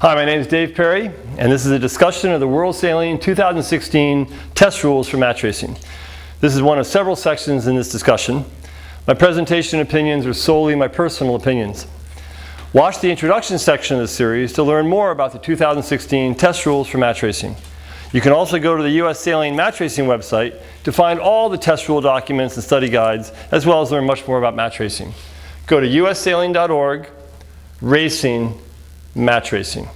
Hi, my name is Dave Perry, and this is a discussion of the World Sailing 2016 test rules for match racing. This is one of several sections in this discussion. My presentation opinions are solely my personal opinions. Watch the introduction section of this series to learn more about the 2016 test rules for match racing. You can also go to the US Sailing Match Racing website to find all the test rule documents and study guides, as well as learn much more about match racing. Go to ussailing.org, Racing, Match Racing.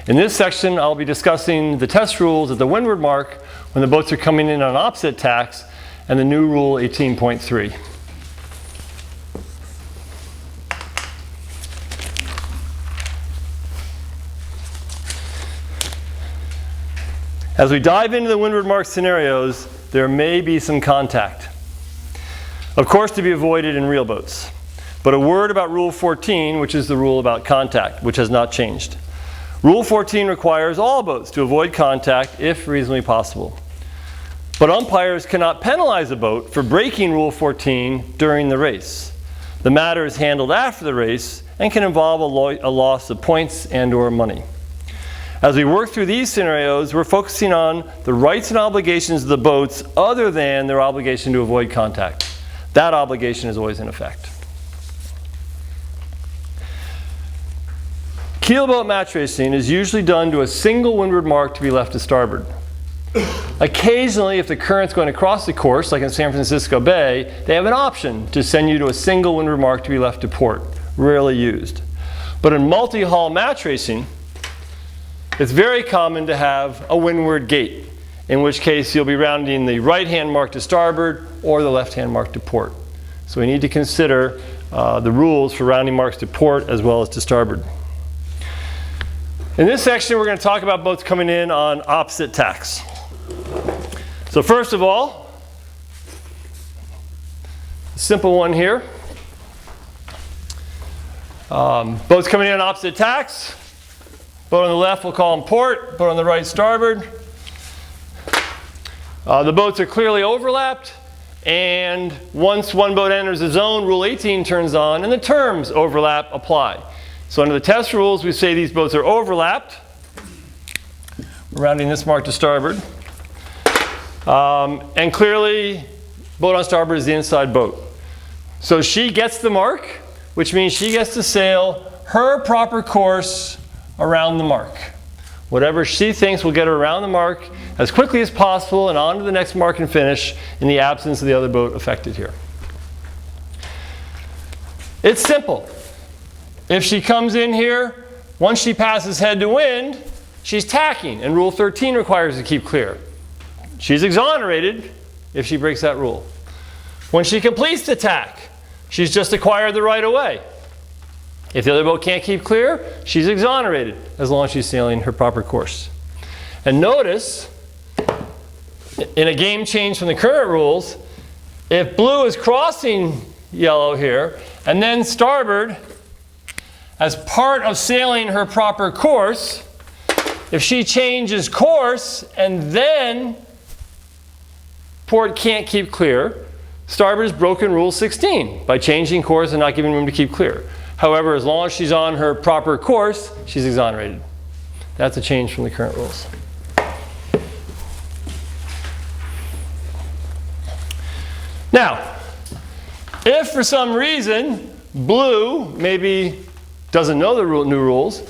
In this section, I'll be discussing the test rules at the Windward mark when the boats are coming in on opposite tacks and the new rule 18.3. As we dive into the Windward mark scenarios, there may be some contact. Of course, to be avoided in real boats. But a word about Rule 14, which is the rule about contact, which has not changed. Rule 14 requires all boats to avoid contact if reasonably possible. But umpires cannot penalize a boat for breaking Rule 14 during the race. The matter is handled after the race and can involve a loss of points and/or money. As we work through these scenarios, we're focusing on the rights and obligations of the boats other than their obligation to avoid contact. That obligation is always in effect. Keelboat match racing is usually done to a single windward mark to be left to starboard. Occasionally, if the current's going across the course, like in San Francisco Bay, they have an option to send you to a single windward mark to be left to port. Rarely used. But in multi-hull match racing, it's very common to have a windward gate, in which case you'll be rounding the right-hand mark to starboard or the left-hand mark to port. So we need to consider the rules for rounding marks to port as well as to starboard. In this section, we're going to talk about boats coming in on opposite tacks. So first of all, a simple one here. Boats coming in on opposite tacks. Boat on the left, we'll call them port. Boat on the right, starboard. The boats are clearly overlapped, and once one boat enters the zone, Rule 18 turns on, and the terms overlap apply. So under the test rules, we say these boats are overlapped. We're rounding this mark to starboard. And clearly, boat on starboard is the inside boat. So she gets the mark, which means she gets to sail her proper course around the mark. Whatever she thinks will get her around the mark as quickly as possible and on to the next mark and finish in the absence of the other boat affected here. It's simple. If she comes in here, once she passes head to wind, she's tacking, and Rule 13 requires her to keep clear. She's exonerated if she breaks that rule. When she completes the tack, she's just acquired the right of way. If the other boat can't keep clear, she's exonerated as long as she's sailing her proper course. And notice, in a game change from the current rules, if blue is crossing yellow here, and then starboard, as part of sailing her proper course, if she changes course and then port can't keep clear, starboard has broken Rule 16 by changing course and not giving room to keep clear. However, as long as she's on her proper course, she's exonerated. That's a change from the current rules. Now, if for some reason blue maybe doesn't know the new rules,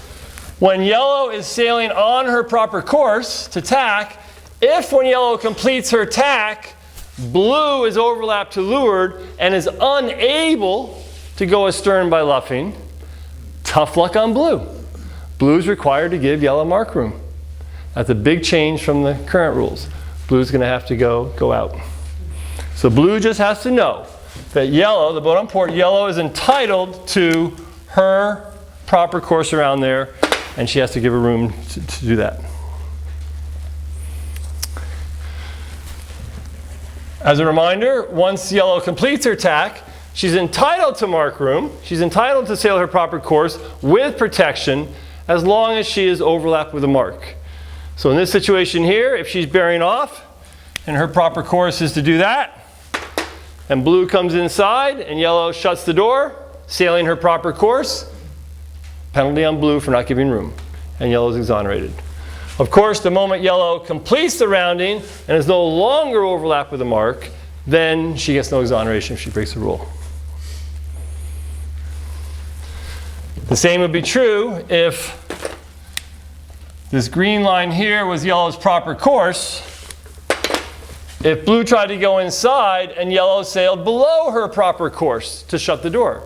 when yellow is sailing on her proper course to tack, if when yellow completes her tack, blue is overlapped to leeward and is unable to go astern by luffing, tough luck on blue. Blue is required to give yellow mark room. That's a big change from the current rules. Blue's going to have to go out. So blue just has to know that yellow, the boat on port, yellow is entitled to her proper course around there, and she has to give her room to do that. As a reminder, once yellow completes her tack, she's entitled to mark room. She's entitled to sail her proper course with protection as long as she is overlapped with a mark. So in this situation here, if she's bearing off and her proper course is to do that, and blue comes inside and yellow shuts the door, sailing her proper course, penalty on blue for not giving room, and yellow is exonerated. Of course, the moment yellow completes the rounding and is no longer overlapped with the mark, then she gets no exoneration if she breaks the rule. The same would be true if this green line here was yellow's proper course. If blue tried to go inside and yellow sailed below her proper course to shut the door.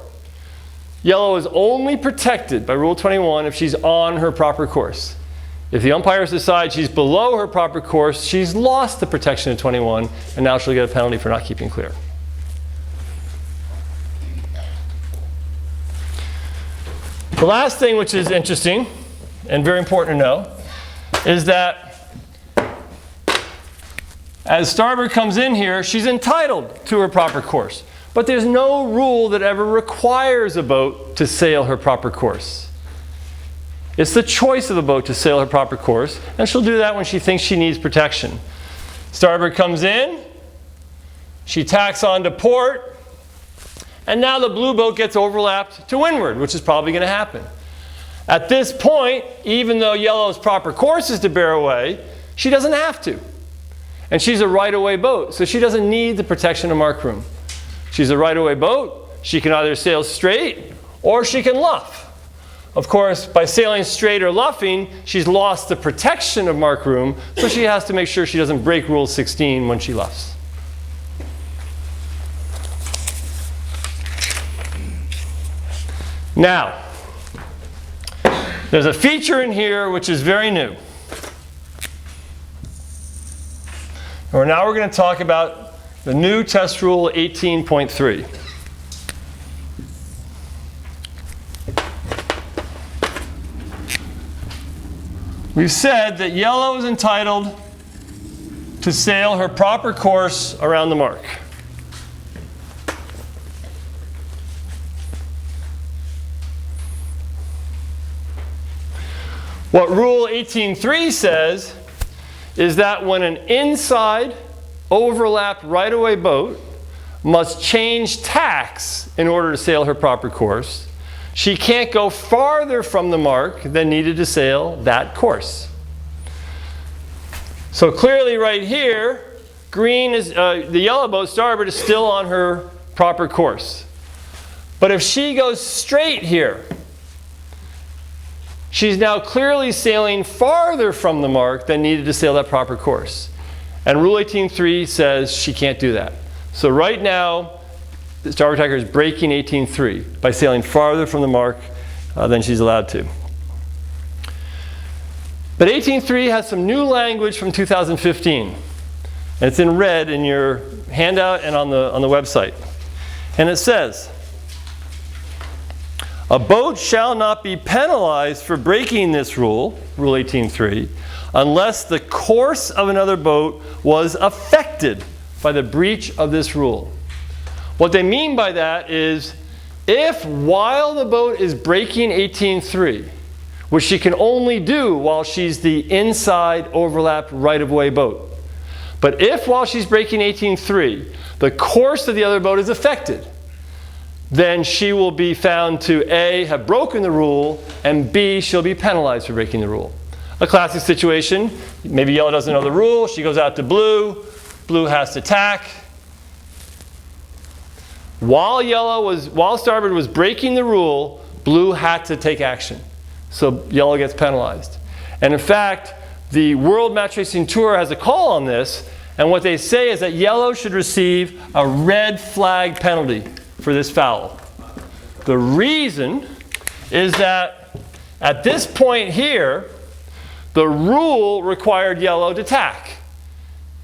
Yellow is only protected by Rule 21 if she's on her proper course. If the umpires decide she's below her proper course, she's lost the protection of 21, and now she'll get a penalty for not keeping clear. The last thing which is interesting and very important to know is that as starboard comes in here, she's entitled to her proper course. But there's no rule that ever requires a boat to sail her proper course. It's the choice of the boat to sail her proper course, and she'll do that when she thinks she needs protection. Starboard comes in, she tacks onto port, and now the blue boat gets overlapped to windward, which is probably going to happen. At this point, even though yellow's proper course is to bear away, she doesn't have to. And she's a right-of-way boat, so she doesn't need the protection of mark room. She's a right-of-way boat. She can either sail straight or she can luff. Of course, by sailing straight or luffing, she's lost the protection of mark room, so she has to make sure she doesn't break Rule 16 when she luffs. Now, there's a feature in here which is very new. And now we're going to talk about the new test rule 18.3. We've said that yellow is entitled to sail her proper course around the mark. What Rule 18.3 says is that when an inside overlapped right-of-way boat must change tacks in order to sail her proper course, she can't go farther from the mark than needed to sail that course. So clearly right here, green is, the yellow boat starboard is still on her proper course. But if she goes straight here, she's now clearly sailing farther from the mark than needed to sail that proper course. And Rule 18.3 says she can't do that. So right now, the starboard tacker is breaking 18.3 by sailing farther from the mark than she's allowed to. But 18.3 has some new language from 2015. And it's in red in your handout and on the website. And it says, a boat shall not be penalized for breaking this rule, Rule 18.3, unless the course of another boat was affected by the breach of this rule. What they mean by that is, if while the boat is breaking 18.3, which she can only do while she's the inside overlapped right-of-way boat, but if while she's breaking 18.3, the course of the other boat is affected, then she will be found to A, have broken the rule, and B, she'll be penalized for breaking the rule. A classic situation, maybe yellow doesn't know the rule, she goes out to blue, blue has to tack. While starboard was breaking the rule, blue had to take action. So yellow gets penalized. And in fact, the World Match Racing Tour has a call on this, and what they say is that yellow should receive a red flag penalty for this foul. The reason is that at this point here, the rule required yellow to tack.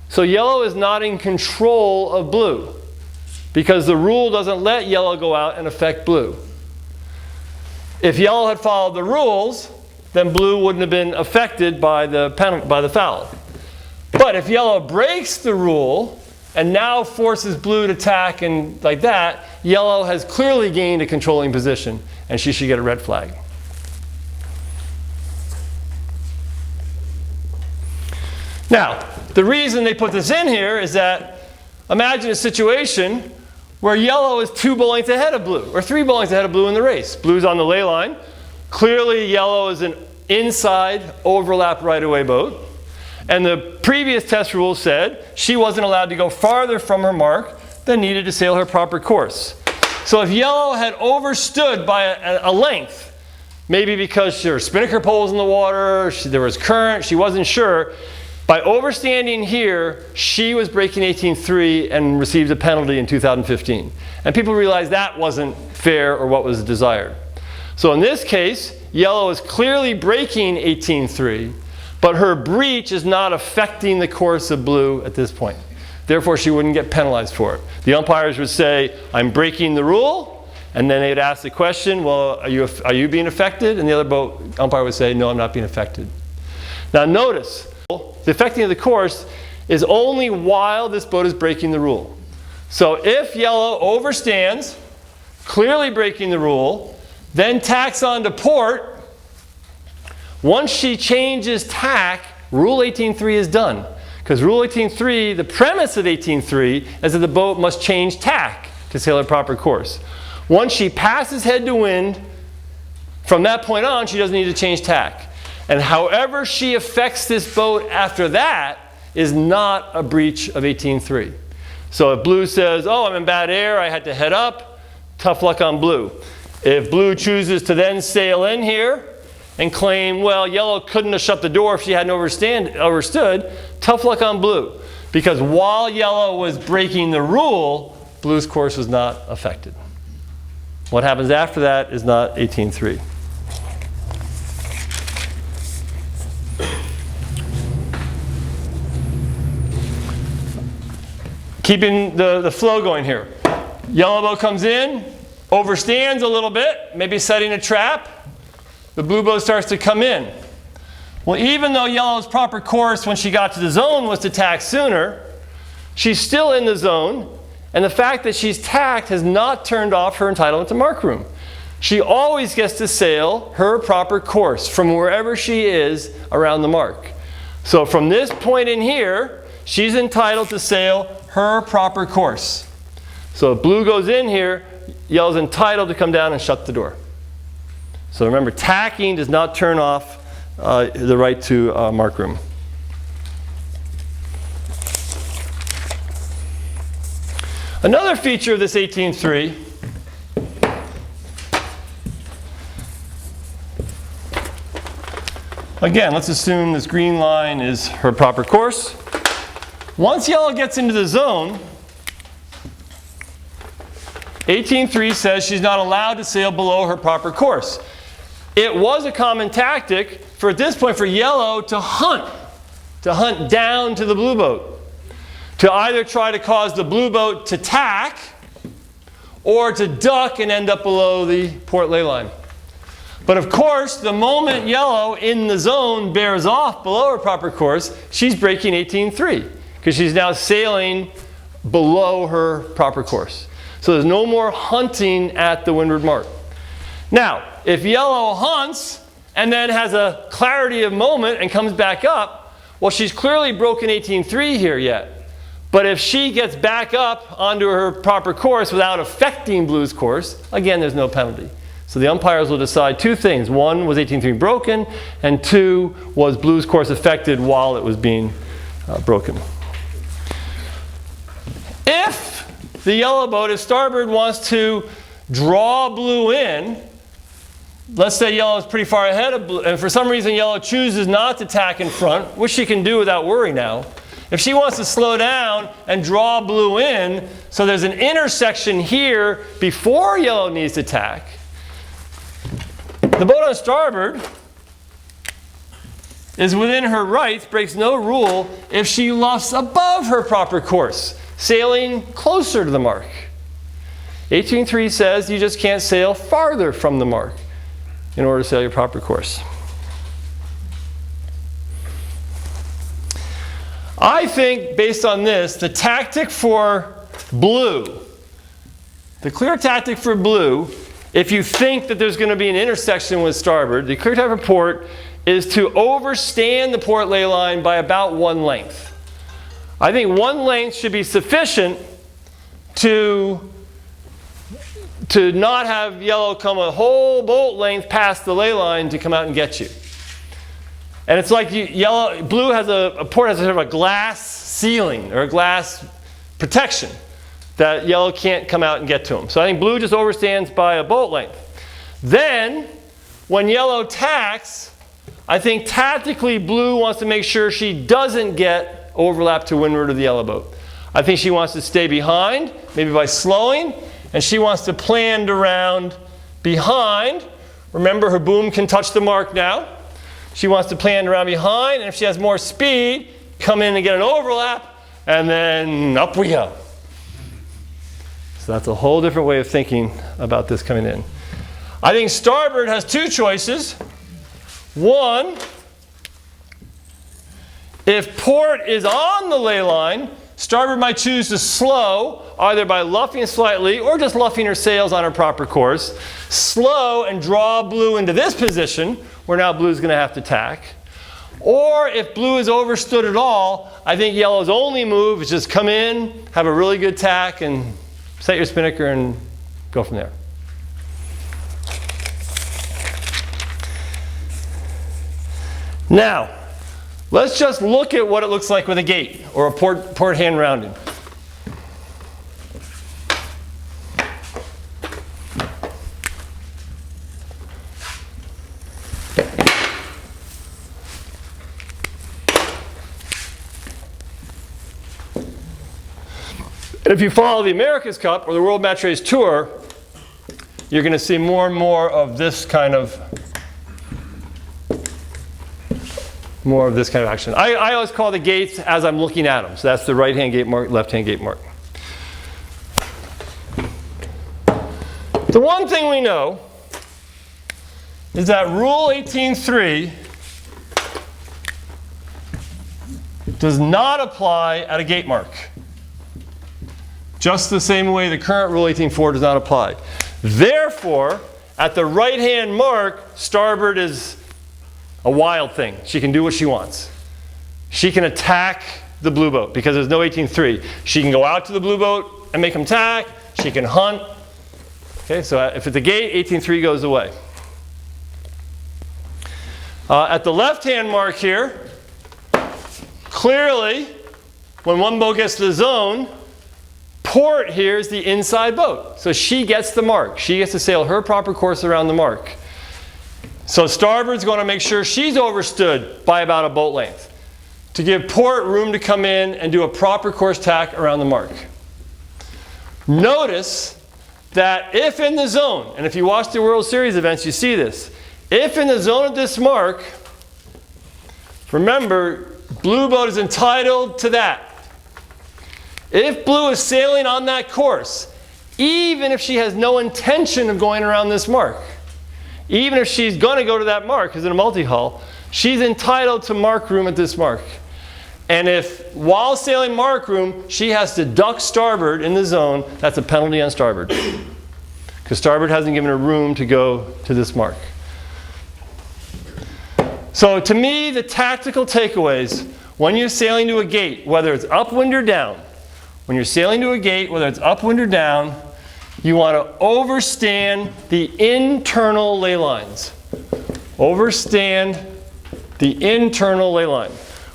So yellow is not in control of blue, because the rule doesn't let yellow go out and affect blue. If yellow had followed the rules, then blue wouldn't have been affected by the foul. But if yellow breaks the rule and now forces blue to tack and like that, yellow has clearly gained a controlling position, and she should get a red flag. Now, the reason they put this in here is that imagine a situation where yellow is 2 boat lengths ahead of blue, or 3 boat lengths ahead of blue in the race. Blue's on the ley line. Clearly, yellow is an inside overlap right-of-way boat. And the previous test rule said she wasn't allowed to go farther from her mark than needed to sail her proper course. So if yellow had overstood by a length, maybe because there were spinnaker poles in the water, there was current, she wasn't sure, by overstanding here, she was breaking 18.3 and received a penalty in 2015. And people realized that wasn't fair or what was desired. So in this case, yellow is clearly breaking 18.3, but her breach is not affecting the course of blue at this point. Therefore, she wouldn't get penalized for it. The umpires would say, I'm breaking the rule, and then they'd ask the question, well, are you being affected? And the other boat umpire would say, no, I'm not being affected. Now notice, the affecting of the course is only while this boat is breaking the rule. So if yellow overstands, clearly breaking the rule, then tacks onto port, once she changes tack, Rule 18.3 is done. Because Rule 18.3, the premise of 18.3 is that the boat must change tack to sail a proper course. Once she passes head to wind, from that point on, she doesn't need to change tack. And however she affects this boat after that is not a breach of 18.3. So if blue says, oh, I'm in bad air, I had to head up, tough luck on blue. If blue chooses to then sail in here and claim, well, yellow couldn't have shut the door if she hadn't overstood, tough luck on blue. Because while yellow was breaking the rule, blue's course was not affected. What happens after that is not 18.3. Keeping the flow going here. Yellow boat comes in, overstands a little bit, maybe setting a trap. The blue boat starts to come in. Well, even though yellow's proper course when she got to the zone was to tack sooner, she's still in the zone, and the fact that she's tacked has not turned off her entitlement to mark room. She always gets to sail her proper course from wherever she is around the mark. So from this point in here, she's entitled to sail her proper course. So if blue goes in here, yellow's entitled to come down and shut the door. So remember, tacking does not turn off the right to mark room. Another feature of this 18.3 again, let's assume this green line is her proper course. Once yellow gets into the zone, 18.3 says she's not allowed to sail below her proper course. It was a common tactic for, at this point, for yellow to hunt down to the blue boat, to either try to cause the blue boat to tack or to duck and end up below the port ley line. But of course, the moment yellow in the zone bears off below her proper course, she's breaking 18.3 because she's now sailing below her proper course. So there's no more hunting at the windward mark. Now, if yellow hunts and then has a clarity of moment and comes back up, well, she's clearly broken 18.3 here yet. But if she gets back up onto her proper course without affecting blue's course, again, there's no penalty. So the umpires will decide two things. One, was 18.3 broken? And two, was blue's course affected while it was being broken? If the yellow boat, if starboard wants to draw blue in, let's say yellow is pretty far ahead of blue, and for some reason yellow chooses not to tack in front, which she can do without worry now. If she wants to slow down and draw blue in, so there's an intersection here before yellow needs to tack, the boat on starboard is within her rights, breaks no rule, if she luffs above her proper course, sailing closer to the mark. 18.3 says you just can't sail farther from the mark in order to sail your proper course. I think, based on this, the tactic for blue, the clear tactic for blue, if you think that there's going to be an intersection with starboard, the clear tactic for port is to overstand the port ley line by about one length. I think one length should be sufficient to to not have yellow come a whole boat length past the ley line to come out and get you. And it's like blue has a port has a sort of a glass ceiling or a glass protection that yellow can't come out and get to them. So I think blue just overstands by a boat length. Then, when yellow tacks, I think tactically blue wants to make sure she doesn't get overlap to windward of the yellow boat. I think she wants to stay behind, maybe by slowing, and she wants to plan around behind. Remember, her boom can touch the mark now. She wants to plan around behind, and if she has more speed, come in and get an overlap, and then up we go. So that's a whole different way of thinking about this coming in. I think starboard has two choices. One, if port is on the ley line, starboard might choose to slow, either by luffing slightly or just luffing her sails on her proper course. Slow and draw blue into this position, where now blue's going to have to tack. Or if blue is overstood at all, I think yellow's only move is just come in, have a really good tack, and set your spinnaker and go from there. Now, let's just look at what it looks like with a gate or a port hand rounding. And if you follow the America's Cup or the World Match Race Tour, you're going to see more and more of this kind of action. I always call the gates as I'm looking at them. So that's the right-hand gate mark, left-hand gate mark. The one thing we know is that Rule 18.3 does not apply at a gate mark. Just the same way the current Rule 18.4 does not apply. Therefore, at the right-hand mark, starboard is a wild thing. She can do what she wants. She can attack the blue boat because there's no 18.3. She can go out to the blue boat and make them tack. She can hunt. Okay, so if it's a gate, 18.3 goes away. At the left-hand mark here, clearly, when one boat gets to the zone, port here is the inside boat. So she gets the mark. She gets to sail her proper course around the mark. So starboard's going to make sure she's overstood by about a boat length to give port room to come in and do a proper course tack around the mark. Notice that if in the zone, and if you watch the World Series events, you see this. If in the zone of this mark, remember, blue boat is entitled to that. If blue is sailing on that course, even if she has no intention of going around this mark, even if she's going to go to that mark, because in a multi-hull, she's entitled to mark room at this mark. And if, while sailing mark room, she has to duck starboard in the zone, that's a penalty on starboard. Because starboard hasn't given her room to go to this mark. So to me, the tactical takeaways, when you're sailing to a gate, whether it's upwind or down, when you're sailing to a gate, whether it's upwind or down, you want to overstand the internal ley lines. Overstand the internal ley line,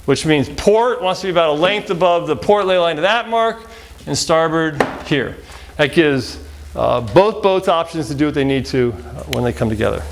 which means port wants to be about a length above the port ley line to that mark, and starboard here. That gives both boats options to do what they need to when they come together.